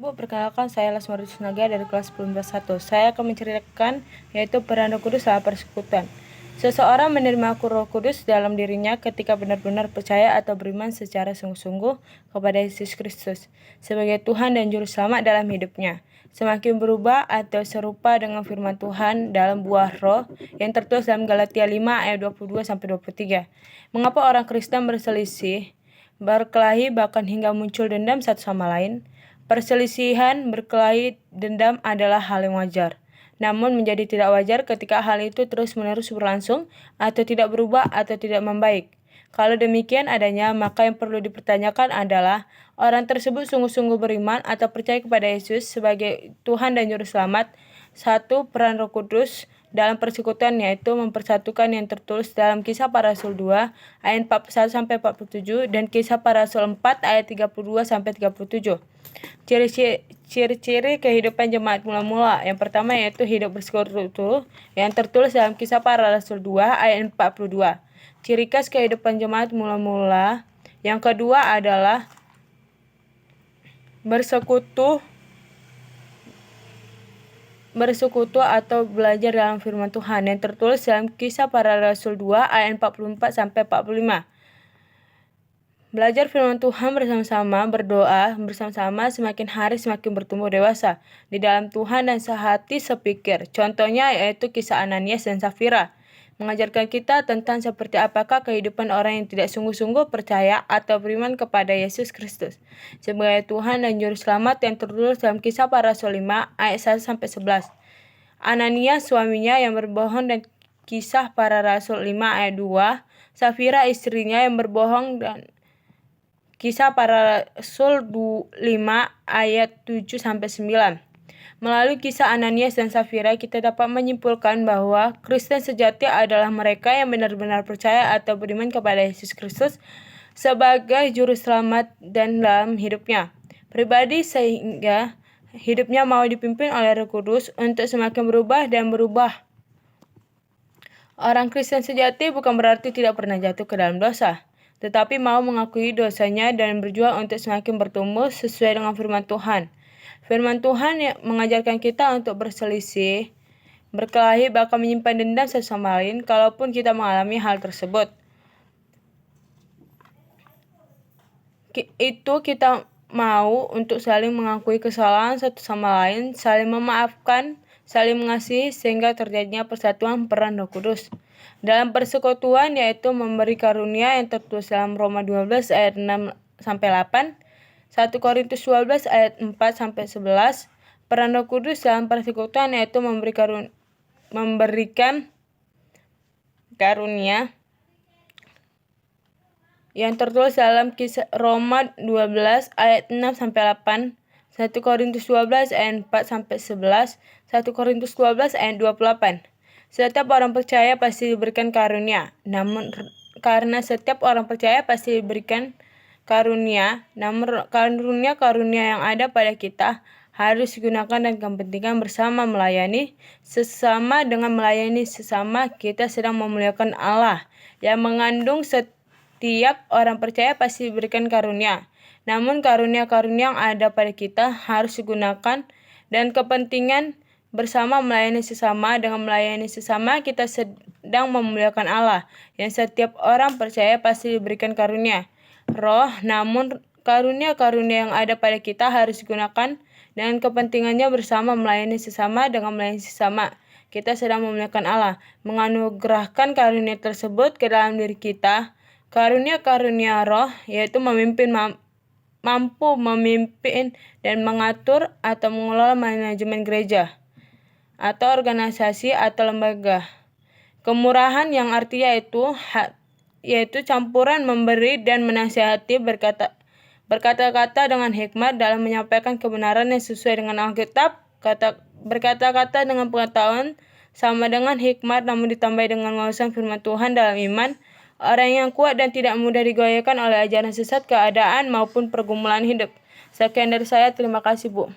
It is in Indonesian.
Bu, perkenalkan saya Lasmari Sunaga dari kelas 11-1. Saya akan menceritakan yaitu peran Roh Kudus dalam persekutuan. Seseorang menerima Roh Kudus dalam dirinya ketika benar-benar percaya atau beriman secara sungguh-sungguh kepada Yesus Kristus sebagai Tuhan dan Juru Selamat dalam hidupnya. Semakin berubah atau serupa dengan firman Tuhan dalam buah roh yang tertulis dalam Galatia 5 ayat 22-23. Mengapa orang Kristen berselisih, berkelahi, bahkan hingga muncul dendam satu sama lain? Perselisihan, berkelahi, dendam adalah hal yang wajar. Namun menjadi tidak wajar ketika hal itu terus-menerus berlangsung atau tidak berubah atau tidak membaik. Kalau demikian adanya, maka yang perlu dipertanyakan adalah orang tersebut sungguh-sungguh beriman atau percaya kepada Yesus sebagai Tuhan dan Juru Selamat. 1. Peran Roh Kudus dalam persekutuan yaitu mempersatukan yang tertulis dalam Kisah Para Rasul 2 ayat 41-47 dan Kisah Para Rasul 4 ayat 32-37. Ciri-ciri kehidupan jemaat mula-mula. Yang pertama yaitu hidup bersekutu yang tertulis dalam Kisah Para Rasul 2 ayat 42. Ciri khas kehidupan jemaat mula-mula. Yang kedua adalah bersekutu atau belajar dalam firman Tuhan yang tertulis dalam Kisah Para Rasul 2 ayat 44-45. Belajar firman Tuhan bersama-sama, berdoa bersama-sama, semakin hari semakin bertumbuh dewasa di dalam Tuhan dan sehati sepikir. Contohnya yaitu kisah Ananias dan Safira. Mengajarkan kita tentang seperti apakah kehidupan orang yang tidak sungguh-sungguh percaya atau beriman kepada Yesus Kristus sebagai Tuhan dan Juru Selamat yang tertulis dalam Kisah Para Rasul 5 ayat 1-11. Ananias suaminya yang berbohong dan Kisah Para Rasul 5 ayat 2. Safira istrinya yang berbohong dan Kisah Para Rasul 5 ayat 7-9. Melalui kisah Ananias dan Safira, kita dapat menyimpulkan bahwa Kristen sejati adalah mereka yang benar-benar percaya atau beriman kepada Yesus Kristus sebagai Juru Selamat dan dalam hidupnya pribadi sehingga hidupnya mau dipimpin oleh Roh Kudus untuk semakin berubah dan berubah. Orang Kristen sejati bukan berarti tidak pernah jatuh ke dalam dosa, tetapi mau mengakui dosanya dan berjuang untuk semakin bertumbuh sesuai dengan firman Tuhan. Firman Tuhan yang mengajarkan kita untuk berselisih, berkelahi, bahkan menyimpan dendam satu sama lain kalaupun kita mengalami hal tersebut. Itu kita mau untuk saling mengakui kesalahan satu sama lain, saling memaafkan, saling mengasihi sehingga terjadinya persatuan peran Roh Kudus dalam persekutuan yaitu memberi karunia yang tertulis dalam Roma 12 ayat 6-8, 1 Korintus 12 ayat 4-11. Peran Roh Kudus dalam persekutuan yaitu memberikan karunia yang tertulis dalam Kisah Roma 12 ayat 6-8, 1 Korintus 12 ayat 4-11, 1 Korintus 12 ayat 28. Setiap orang percaya pasti diberikan karunia. Namun karena setiap orang percaya pasti diberikan karunia, namun karunia-karunia yang ada pada kita harus digunakan dan kepentingan bersama melayani sesama. Dengan melayani sesama, kita sedang memuliakan Allah yang mengandung setiap orang percaya pasti diberikan karunia. Namun karunia-karunia yang ada pada kita harus digunakan dan kepentingan bersama melayani sesama. Dengan melayani sesama, kita sedang memuliakan Allah yang setiap orang percaya pasti diberikan karunia roh. Namun karunia-karunia yang ada pada kita harus digunakan dengan kepentingannya bersama melayani sesama. Dengan melayani sesama, kita sedang memuliakan Allah, menganugerahkan karunia tersebut ke dalam diri kita. Karunia-karunia roh yaitu mampu memimpin dan mengatur atau mengelola manajemen gereja atau organisasi atau lembaga. Kemurahan yang artinya yaitu campuran memberi dan menasihati, berkata-kata dengan hikmat dalam menyampaikan kebenaran yang sesuai dengan Alkitab, berkata-kata dengan pengetahuan sama dengan hikmat namun ditambah dengan wawasan firman Tuhan dalam iman. Orang yang kuat dan tidak mudah digoyahkan oleh ajaran sesat, keadaan maupun pergumulan hidup. Sekian dari saya, terima kasih Bu.